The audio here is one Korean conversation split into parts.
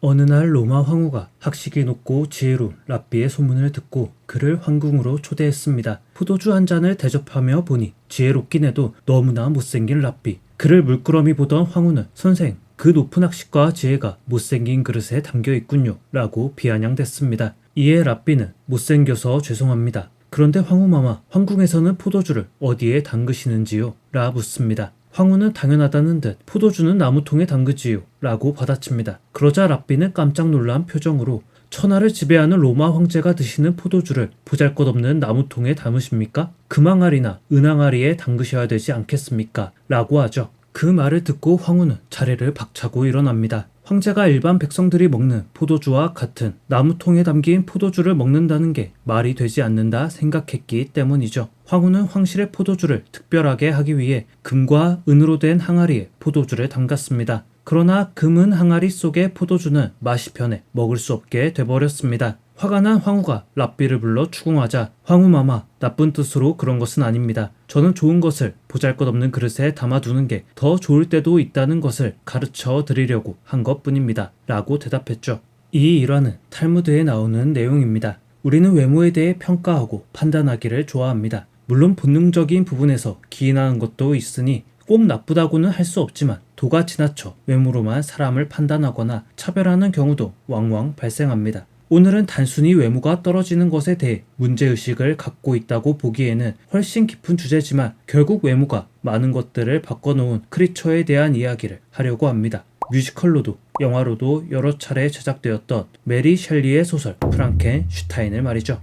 어느 날 로마 황후가 학식이 높고 지혜로운 랍비의 소문을 듣고 그를 황궁으로 초대했습니다. 포도주 한 잔을 대접하며 보니 지혜롭긴 해도 너무나 못생긴 랍비. 그를 물끄러미 보던 황후는 선생, 그 높은 학식과 지혜가 못생긴 그릇에 담겨 있군요 라고 비아냥댔습니다. 이에 랍비는 못생겨서 죄송합니다. 그런데 황후마마, 황궁에서는 포도주를 어디에 담그시는지요? 라 묻습니다. 황후는 당연하다는 듯 포도주는 나무통에 담그지요 라고 받아칩니다. 그러자 랍비는 깜짝 놀란 표정으로 천하를 지배하는 로마 황제가 드시는 포도주를 보잘것없는 나무통에 담으십니까? 금항아리나 은항아리에 담그셔야 되지 않겠습니까? 라고 하죠. 그 말을 듣고 황후는 자리를 박차고 일어납니다. 황제가 일반 백성들이 먹는 포도주와 같은 나무통에 담긴 포도주를 먹는다는 게 말이 되지 않는다 생각했기 때문이죠. 황후는 황실의 포도주를 특별하게 하기 위해 금과 은으로 된 항아리에 포도주를 담갔습니다. 그러나 금은 항아리 속의 포도주는 맛이 변해 먹을 수 없게 돼버렸습니다. 화가 난 황후가 랍비를 불러 추궁하자 황후마마, 나쁜 뜻으로 그런 것은 아닙니다. 저는 좋은 것을 보잘것없는 그릇에 담아두는 게 더 좋을 때도 있다는 것을 가르쳐 드리려고 한 것뿐입니다. 라고 대답했죠. 이 일화는 탈무드에 나오는 내용입니다. 우리는 외모에 대해 평가하고 판단하기를 좋아합니다. 물론 본능적인 부분에서 기인하는 것도 있으니 꼭 나쁘다고는 할 수 없지만 도가 지나쳐 외모로만 사람을 판단하거나 차별하는 경우도 왕왕 발생합니다. 오늘은 단순히 외모가 떨어지는 것에 대해 문제의식을 갖고 있다고 보기에는 훨씬 깊은 주제지만 결국 외모가 많은 것들을 바꿔놓은 크리처에 대한 이야기를 하려고 합니다. 뮤지컬로도 영화로도 여러 차례 제작되었던 메리 셸리의 소설 프랑켄슈타인을 말이죠.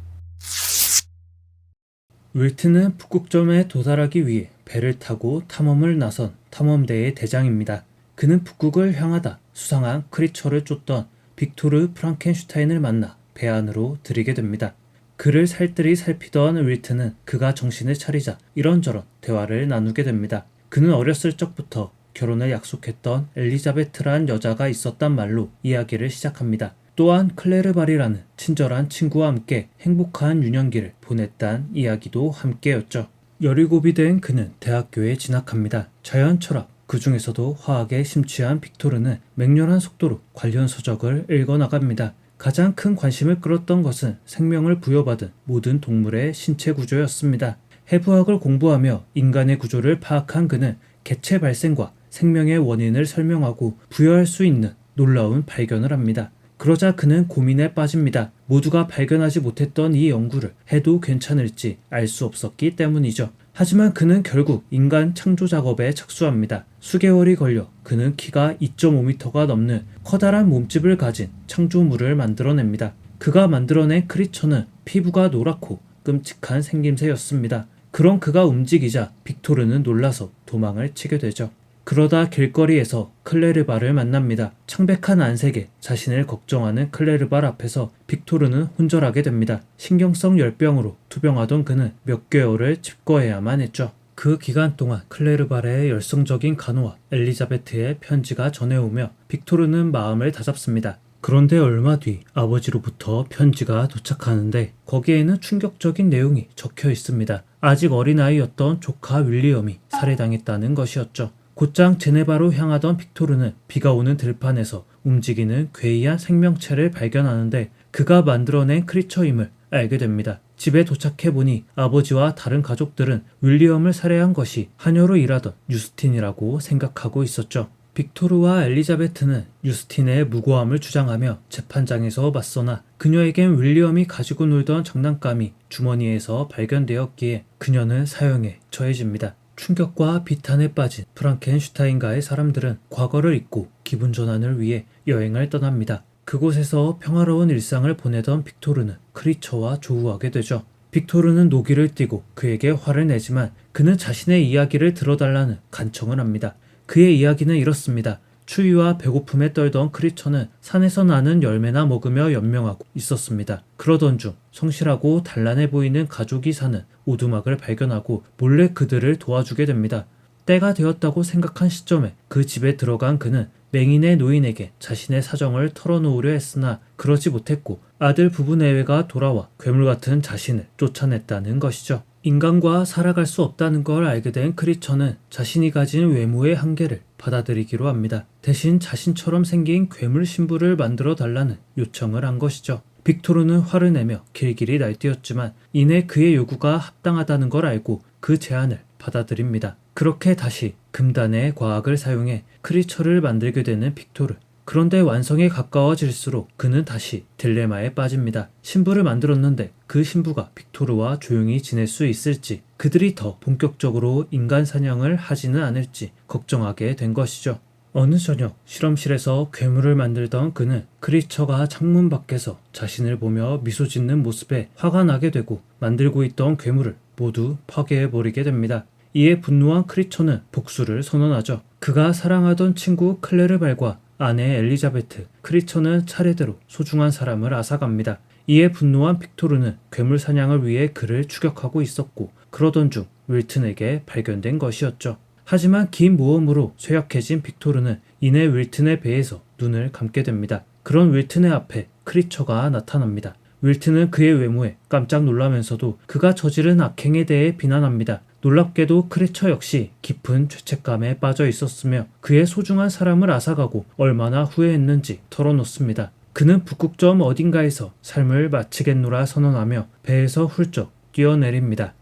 윌트는 북극점에 도달하기 위해 배를 타고 탐험을 나선 탐험대의 대장입니다. 그는 북극을 향하다 수상한 크리처를 쫓던 빅토르 프랑켄슈타인을 만나 배 안으로 들이게 됩니다. 그를 살뜰히 살피던 윌트는 그가 정신을 차리자 이런저런 대화를 나누게 됩니다. 그는 어렸을 적부터 결혼을 약속했던 엘리자베트란 여자가 있었단 말로 이야기를 시작합니다. 또한 클레르발이라는 친절한 친구와 함께 행복한 유년기를 보냈단 이야기도 함께였죠. 17이 된 그는 대학교에 진학합니다. 자연 철학, 그 중에서도 화학에 심취한 빅토르는 맹렬한 속도로 관련 서적을 읽어나갑니다. 가장 큰 관심을 끌었던 것은 생명을 부여받은 모든 동물의 신체 구조였습니다. 해부학을 공부하며 인간의 구조를 파악한 그는 개체 발생과 생명의 원인을 설명하고 부여할 수 있는 놀라운 발견을 합니다. 그러자 그는 고민에 빠집니다. 모두가 발견하지 못했던 이 연구를 해도 괜찮을지 알 수 없었기 때문이죠. 하지만 그는 결국 인간 창조 작업에 착수합니다. 수개월이 걸려 그는 키가 2.5m가 넘는 커다란 몸집을 가진 창조물을 만들어냅니다. 그가 만들어낸 크리처는 피부가 노랗고 끔찍한 생김새였습니다. 그런 그가 움직이자 빅토르는 놀라서 도망을 치게 되죠. 그러다 길거리에서 클레르발을 만납니다. 창백한 안색에 자신을 걱정하는 클레르발 앞에서 빅토르는 혼절하게 됩니다. 신경성 열병으로 투병하던 그는 몇 개월을 집거해야만 했죠. 그 기간 동안 클레르발의 열성적인 간호와 엘리자베트의 편지가 전해오며 빅토르는 마음을 다잡습니다. 그런데 얼마 뒤 아버지로부터 편지가 도착하는데 거기에는 충격적인 내용이 적혀 있습니다. 아직 어린아이였던 조카 윌리엄이 살해당했다는 것이었죠. 곧장 제네바로 향하던 빅토르는 비가 오는 들판에서 움직이는 괴이한 생명체를 발견하는데 그가 만들어낸 크리처임을 알게 됩니다. 집에 도착해보니 아버지와 다른 가족들은 윌리엄을 살해한 것이 하녀로 일하던 유스틴이라고 생각하고 있었죠. 빅토르와 엘리자베트는 유스틴의 무고함을 주장하며 재판장에서 맞서나 그녀에겐 윌리엄이 가지고 놀던 장난감이 주머니에서 발견되었기에 그녀는 사형에 처해집니다. 충격과 비탄에 빠진 프랑켄슈타인가의 사람들은 과거를 잊고 기분 전환을 위해 여행을 떠납니다. 그곳에서 평화로운 일상을 보내던 빅토르는 크리처와 조우하게 되죠. 빅토르는 노기를 띠고 그에게 화를 내지만 그는 자신의 이야기를 들어달라는 간청을 합니다. 그의 이야기는 이렇습니다. 추위와 배고픔에 떨던 크리처는 산에서 나는 열매나 먹으며 연명하고 있었습니다. 그러던 중 성실하고 단란해 보이는 가족이 사는 오두막을 발견하고 몰래 그들을 도와주게 됩니다. 때가 되었다고 생각한 시점에 그 집에 들어간 그는 맹인의 노인에게 자신의 사정을 털어놓으려 했으나 그러지 못했고 아들 부부 내외가 돌아와 괴물 같은 자신을 쫓아냈다는 것이죠. 인간과 살아갈 수 없다는 걸 알게 된 크리처는 자신이 가진 외모의 한계를 받아들이기로 합니다. 대신 자신처럼 생긴 괴물 신부를 만들어 달라는 요청을 한 것이죠. 빅토르는 화를 내며 길길이 날뛰었지만 이내 그의 요구가 합당하다는 걸 알고 그 제안을 받아들입니다. 그렇게 다시 금단의 과학을 사용해 크리처를 만들게 되는 빅토르. 그런데 완성에 가까워질수록 그는 다시 딜레마에 빠집니다. 신부를 만들었는데 그 신부가 빅토르와 조용히 지낼 수 있을지, 그들이 더 본격적으로 인간 사냥을 하지는 않을지 걱정하게 된 것이죠. 어느 저녁 실험실에서 괴물을 만들던 그는 크리처가 창문 밖에서 자신을 보며 미소 짓는 모습에 화가 나게 되고 만들고 있던 괴물을 모두 파괴해버리게 됩니다. 이에 분노한 크리처는 복수를 선언하죠. 그가 사랑하던 친구 클레르발과 아내 엘리자베트, 크리처는 차례대로 소중한 사람을 앗아갑니다. 이에 분노한 빅토르는 괴물 사냥을 위해 그를 추격하고 있었고 그러던 중 윌튼에게 발견된 것이었죠. 하지만 긴 모험으로 쇠약해진 빅토르는 이내 윌튼의 배에서 눈을 감게 됩니다. 그런 윌튼의 앞에 크리처가 나타납니다. 윌튼은 그의 외모에 깜짝 놀라면서도 그가 저지른 악행에 대해 비난합니다. 놀랍게도 크리처 역시 깊은 죄책감에 빠져 있었으며 그의 소중한 사람을 앗아가고 얼마나 후회했는지 털어놓습니다. 그는 북극점 어딘가에서 삶을 마치겠노라 선언하며 배에서 훌쩍 뛰어내립니다.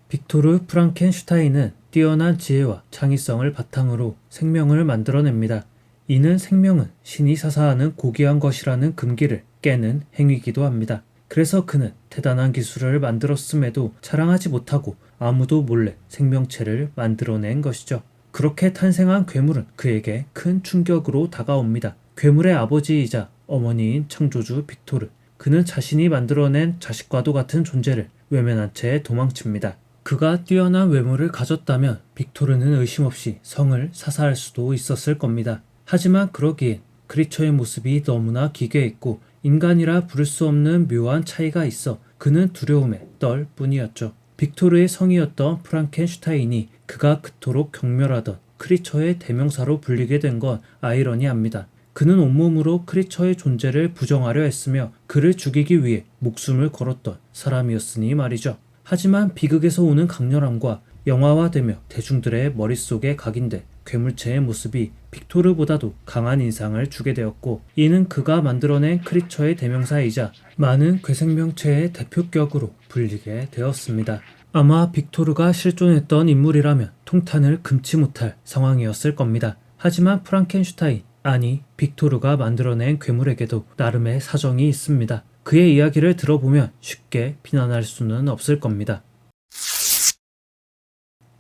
빅토르 프랑켄슈타인은 뛰어난 지혜와 창의성을 바탕으로 생명을 만들어냅니다. 이는 생명은 신이 사사하는 고귀한 것이라는 금기를 깨는 행위이기도 합니다. 그래서 그는 대단한 기술을 만들었음에도 자랑하지 못하고 아무도 몰래 생명체를 만들어낸 것이죠. 그렇게 탄생한 괴물은 그에게 큰 충격으로 다가옵니다. 괴물의 아버지이자 어머니인 창조주 빅토르. 그는 자신이 만들어낸 자식과도 같은 존재를 외면한 채 도망칩니다. 그가 뛰어난 외모를 가졌다면 빅토르는 의심 없이 성을 사사할 수도 있었을 겁니다. 하지만 그러기엔 크리처의 모습이 너무나 기괴했고 인간이라 부를 수 없는 묘한 차이가 있어 그는 두려움에 떨 뿐이었죠. 빅토르의 성이었던 프랑켄슈타인이 그가 그토록 경멸하던 크리처의 대명사로 불리게 된 건 아이러니합니다. 그는 온몸으로 크리처의 존재를 부정하려 했으며 그를 죽이기 위해 목숨을 걸었던 사람이었으니 말이죠. 하지만 비극에서 오는 강렬함과 영화화되며 대중들의 머릿속에 각인된 괴물체의 모습이 빅토르보다도 강한 인상을 주게 되었고 이는 그가 만들어낸 크리처의 대명사이자 많은 괴생명체의 대표격으로 불리게 되었습니다. 아마 빅토르가 실존했던 인물이라면 통탄을 금치 못할 상황이었을 겁니다. 하지만 프랑켄슈타인, 아니 빅토르가 만들어낸 괴물에게도 나름의 사정이 있습니다. 그의 이야기를 들어보면 쉽게 비난할 수는 없을 겁니다.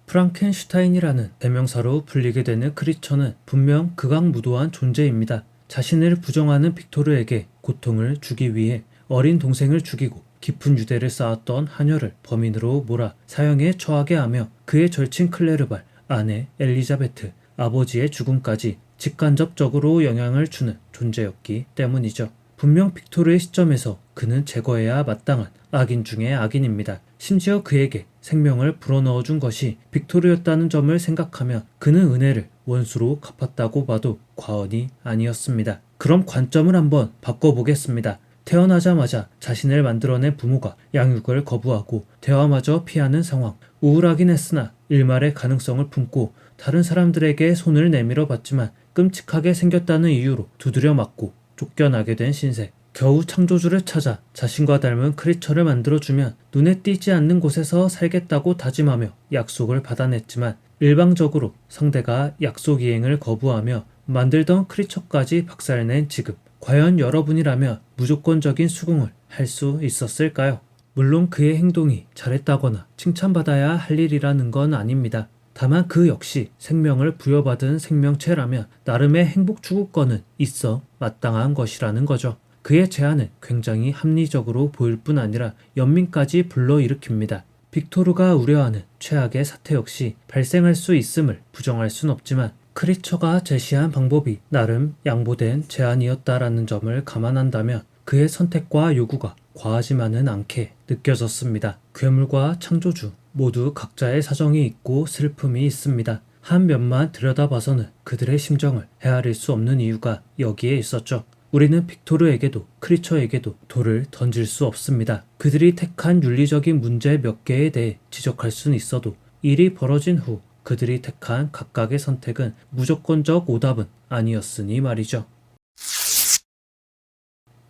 프랑켄슈타인이라는 대명사로 불리게 되는 크리처는 분명 극악무도한 존재입니다. 자신을 부정하는 빅토르에게 고통을 주기 위해 어린 동생을 죽이고 깊은 유대를 쌓았던 하녀를 범인으로 몰아 사형에 처하게 하며 그의 절친 클레르발, 아내 엘리자베트, 아버지의 죽음까지 직간접적으로 영향을 주는 존재였기 때문이죠. 분명 빅토르의 시점에서 그는 제거해야 마땅한 악인 중의 악인입니다. 심지어 그에게 생명을 불어넣어 준 것이 빅토르였다는 점을 생각하면 그는 은혜를 원수로 갚았다고 봐도 과언이 아니었습니다. 그럼 관점을 한번 바꿔보겠습니다. 태어나자마자 자신을 만들어낸 부모가 양육을 거부하고 대화마저 피하는 상황. 우울하긴 했으나 일말의 가능성을 품고 다른 사람들에게 손을 내밀어 봤지만 끔찍하게 생겼다는 이유로 두드려 맞고 쫓겨나게 된 신세. 겨우 창조주를 찾아 자신과 닮은 크리처를 만들어주면 눈에 띄지 않는 곳에서 살겠다고 다짐하며 약속을 받아냈지만 일방적으로 상대가 약속 이행을 거부하며 만들던 크리처까지 박살낸 지금. 과연 여러분이라면 무조건적인 수긍을 할 수 있었을까요? 물론 그의 행동이 잘했다거나 칭찬받아야 할 일이라는 건 아닙니다. 다만 그 역시 생명을 부여받은 생명체라면 나름의 행복 추구권은 있어 마땅한 것이라는 거죠. 그의 제안은 굉장히 합리적으로 보일 뿐 아니라 연민까지 불러일으킵니다. 빅토르가 우려하는 최악의 사태 역시 발생할 수 있음을 부정할 순 없지만 크리처가 제시한 방법이 나름 양보된 제안이었다라는 점을 감안한다면 그의 선택과 요구가 과하지만은 않게 느껴졌습니다. 괴물과 창조주 모두 각자의 사정이 있고 슬픔이 있습니다. 한 면만 들여다봐서는 그들의 심정을 헤아릴 수 없는 이유가 여기에 있었죠. 우리는 빅토르에게도 크리처에게도 돌을 던질 수 없습니다. 그들이 택한 윤리적인 문제 몇 개에 대해 지적할 수는 있어도 일이 벌어진 후 그들이 택한 각각의 선택은 무조건적 오답은 아니었으니 말이죠.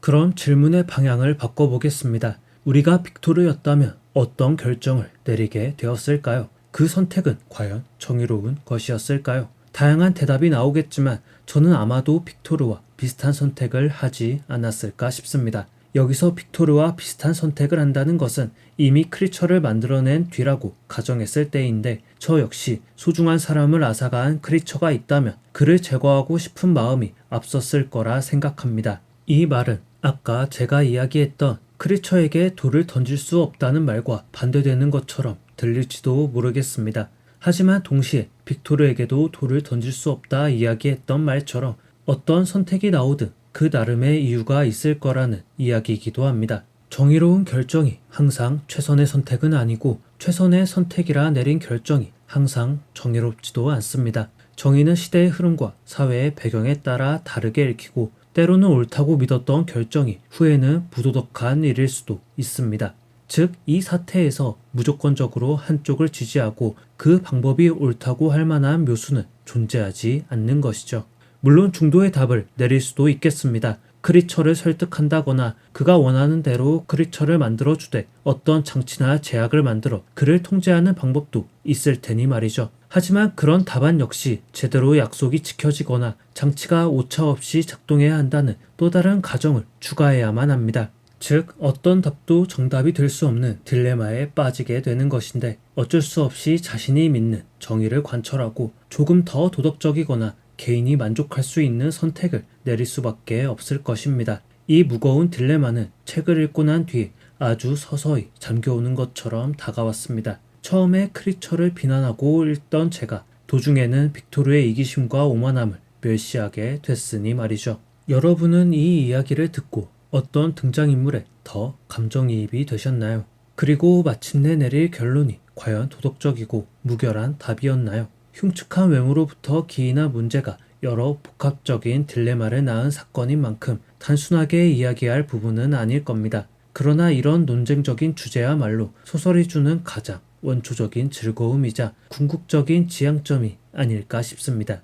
그럼 질문의 방향을 바꿔보겠습니다. 우리가 빅토르였다면 어떤 결정을 내리게 되었을까요? 그 선택은 과연 정의로운 것이었을까요? 다양한 대답이 나오겠지만 저는 아마도 빅토르와 비슷한 선택을 하지 않았을까 싶습니다. 여기서 빅토르와 비슷한 선택을 한다는 것은 이미 크리처를 만들어낸 뒤라고 가정했을 때인데 저 역시 소중한 사람을 앗아간 크리처가 있다면 그를 제거하고 싶은 마음이 앞섰을 거라 생각합니다. 이 말은 아까 제가 이야기했던 크리처에게 돌을 던질 수 없다는 말과 반대되는 것처럼 들릴지도 모르겠습니다. 하지만 동시에 빅토르에게도 돌을 던질 수 없다 이야기했던 말처럼 어떤 선택이 나오든 그 나름의 이유가 있을 거라는 이야기이기도 합니다. 정의로운 결정이 항상 최선의 선택은 아니고 최선의 선택이라 내린 결정이 항상 정의롭지도 않습니다. 정의는 시대의 흐름과 사회의 배경에 따라 다르게 읽히고 때로는 옳다고 믿었던 결정이 후에는 부도덕한 일일 수도 있습니다. 즉, 이 사태에서 무조건적으로 한쪽을 지지하고 그 방법이 옳다고 할 만한 묘수는 존재하지 않는 것이죠. 물론 중도의 답을 내릴 수도 있겠습니다. 크리처를 설득한다거나 그가 원하는 대로 크리처를 만들어주되 어떤 장치나 제약을 만들어 그를 통제하는 방법도 있을 테니 말이죠. 하지만 그런 답안 역시 제대로 약속이 지켜지거나 장치가 오차없이 작동해야 한다는 또 다른 가정을 추가해야만 합니다. 즉, 어떤 답도 정답이 될 수 없는 딜레마에 빠지게 되는 것인데 어쩔 수 없이 자신이 믿는 정의를 관철하고 조금 더 도덕적이거나 개인이 만족할 수 있는 선택을 내릴 수밖에 없을 것입니다. 이 무거운 딜레마는 책을 읽고 난 뒤에 아주 서서히 잠겨오는 것처럼 다가왔습니다. 처음에 크리처를 비난하고 읽던 제가 도중에는 빅토르의 이기심과 오만함을 멸시하게 됐으니 말이죠. 여러분은 이 이야기를 듣고 어떤 등장인물에 더 감정이입이 되셨나요? 그리고 마침내 내릴 결론이 과연 도덕적이고 무결한 답이었나요? 흉측한 외모로부터 기이나 문제가 여러 복합적인 딜레마를 낳은 사건인 만큼 단순하게 이야기할 부분은 아닐 겁니다. 그러나 이런 논쟁적인 주제야말로 소설이 주는 가장 원초적인 즐거움이자 궁극적인 지향점이 아닐까 싶습니다.